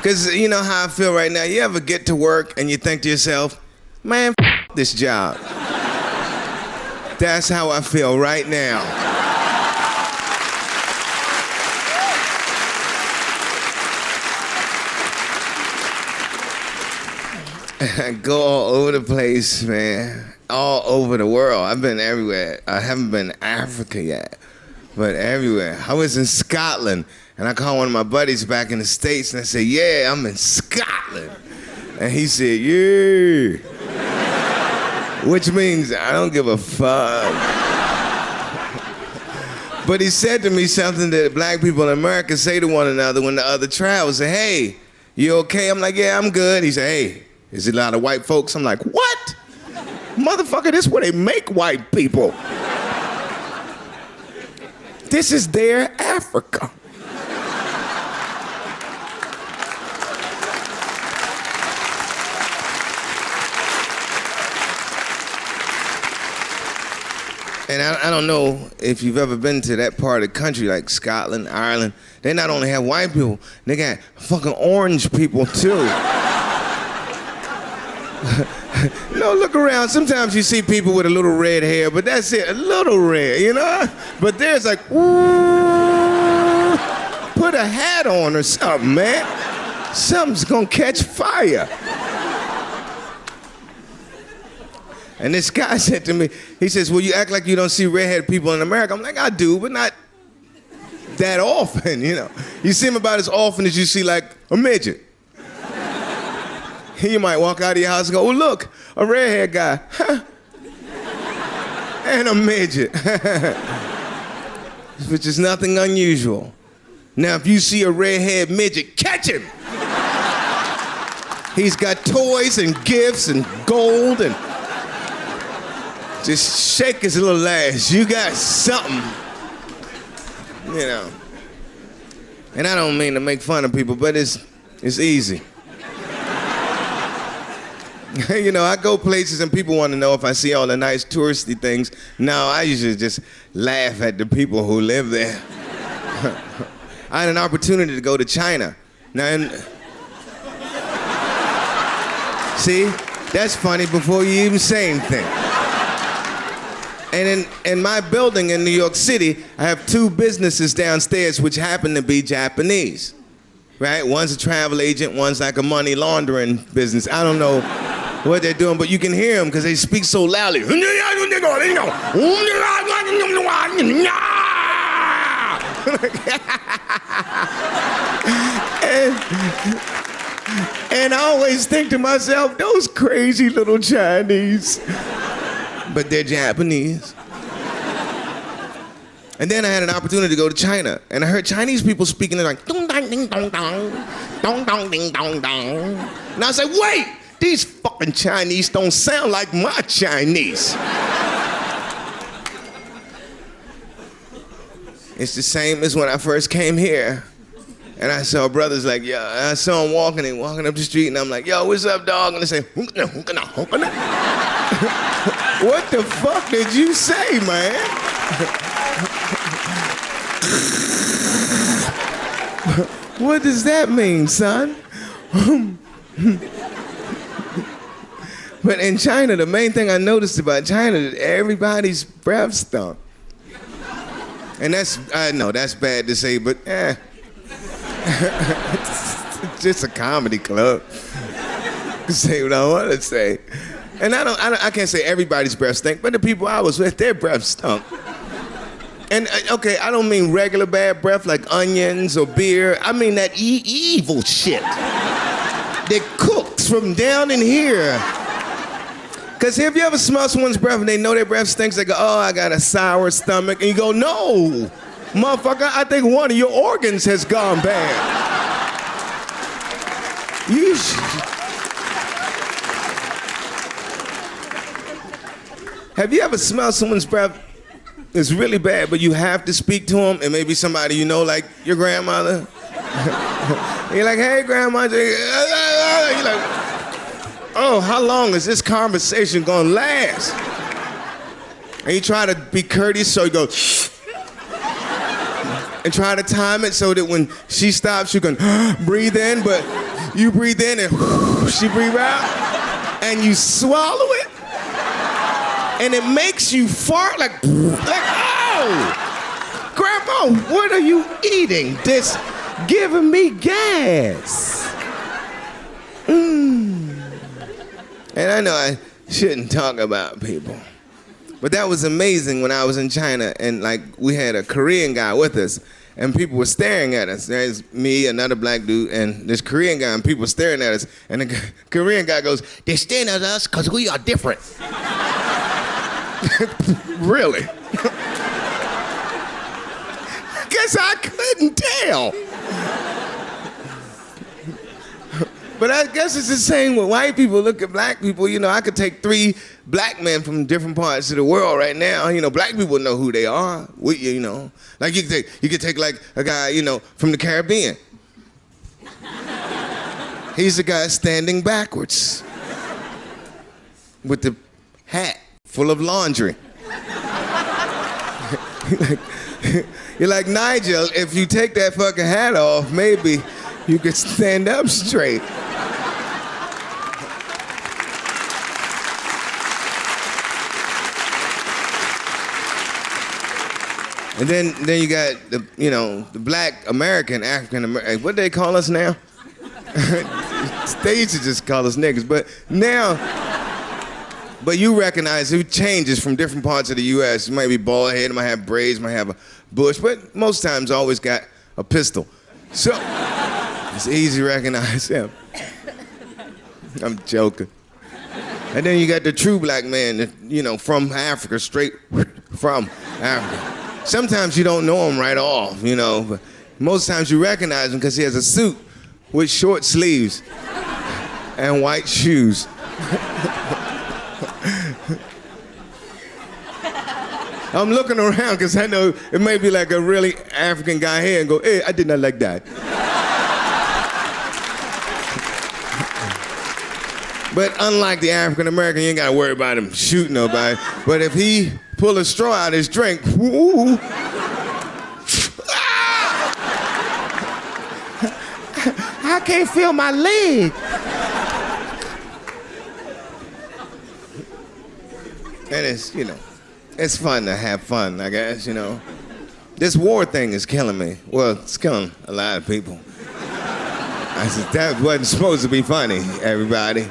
Because you know how I feel right now. You ever get to work and you think to yourself, man, this job. That's how I feel right now. I go all over the place, man. All over the world. I've been everywhere. I haven't been to Africa yet, but everywhere. I was in Scotland, and I called one of my buddies back in the States, and I said, yeah, I'm in Scotland. And he said, yeah. Which means I don't give a fuck. But he said to me something that black people in America say to one another when the other travels. Say, hey, you okay? I'm like, yeah, I'm good. He said, hey, is it a lot of white folks? I'm like, what? Motherfucker, this is where they make white people. This is their Africa. And I don't know if you've ever been to that part of the country, like Scotland, Ireland. They not only have white people, they got fucking orange people too. No, look around. Sometimes you see people with a little red hair, but that's it, a little red, you know? But there's like, ooh, put a hat on or something, man. Something's gonna catch fire. And this guy said to me, he says, well, you act like you don't see redhead people in America. I'm like, I do, but not that often, you know. You see them about as often as you see like a midget. You might walk out of your house and go, oh, look, a redhead guy. And a midget. Which is nothing unusual. Now, if you see a redhead midget, catch him. He's got toys and gifts and gold and just shake his little ass. You got something, you know. And I don't mean to make fun of people, but it's easy. You know, I go places and people want to know if I see all the nice touristy things. No, I usually just laugh at the people who live there. I had an opportunity to go to China. Now, see, that's funny before you even say anything. And in my building in New York City, I have two businesses downstairs which happen to be Japanese, right? One's a travel agent, one's like a money laundering business. I don't know what they're doing, but you can hear them because they speak so loudly. And I always think to myself, those crazy little Chinese. But they're Japanese. And then I had an opportunity to go to China, and I heard Chinese people speaking, they're like, dong dong ding dong dong, dong dong ding dong dong. And I was like, wait, these fucking Chinese don't sound like my Chinese. It's the same as when I first came here. And I saw brothers like, yeah, I saw them walking up the street, and I'm like, yo, what's up, dog? And they say, hookana, hookana, hookana. What the fuck did you say, man? What does that mean, son? But in China, the main thing I noticed about China is everybody's breath stunk. And that's, I know that's bad to say, but it's just a comedy club. Say what I want to say. And I can't say everybody's breath stink, but the people I was with, their breath stunk. And okay, I don't mean regular bad breath like onions or beer. I mean that evil shit that cooks from down in here. Because have you ever smelled someone's breath and they know their breath stinks? They go, oh, I got a sour stomach. And you go, no, motherfucker, I think one of your organs has gone bad. You Have you ever smelled someone's breath? It's really bad, but you have to speak to them, and maybe somebody you know, like your grandmother. You're like, hey, grandma. You're like, oh, how long is this conversation gonna last? And you try to be courteous, so you go, and try to time it so that when she stops, you can breathe in, but You breathe in and she breathe out, and you swallow it, and it makes you fart like oh! Grandma, what are you eating? This giving me gas. And I know I shouldn't talk about people, but that was amazing when I was in China and like we had a Korean guy with us and people were staring at us. There's me, another black dude, and this Korean guy, and people were staring at us. And the Korean guy goes, "They're staring at us because we are different." Really? Guess I couldn't tell. But I guess it's the same with white people. Look at black people. You know, I could take 3 black men from different parts of the world right now. You know, black people know who they are. You know, like you could take like a guy, you know, from the Caribbean. He's the guy standing backwards with the hat full of laundry. You're like, Nigel, if you take that fucking hat off, maybe you could stand up straight. And then you got the black American, African American. What do they call us now? They used to just call us niggas, but now. But you recognize who changes from different parts of the U.S. You might be bald headed, might have braids, might have a bush, but most times always got a pistol. So it's easy to recognize him. I'm joking. And then you got the true black man, you know, from Africa, straight from Africa. Sometimes you don't know him right off, you know, but most times you recognize him because he has a suit with short sleeves and white shoes. I'm looking around because I know it may be like a really African guy here and go, "Hey, I did not like that." But unlike the African American, you ain't got to worry about him shooting nobody. But if he pull a straw out of his drink, whoo, I can't feel my leg. And it's, you know, it's fun to have fun, I guess, you know. This war thing is killing me. Well, it's killing a lot of people. I said, that wasn't supposed to be funny, everybody.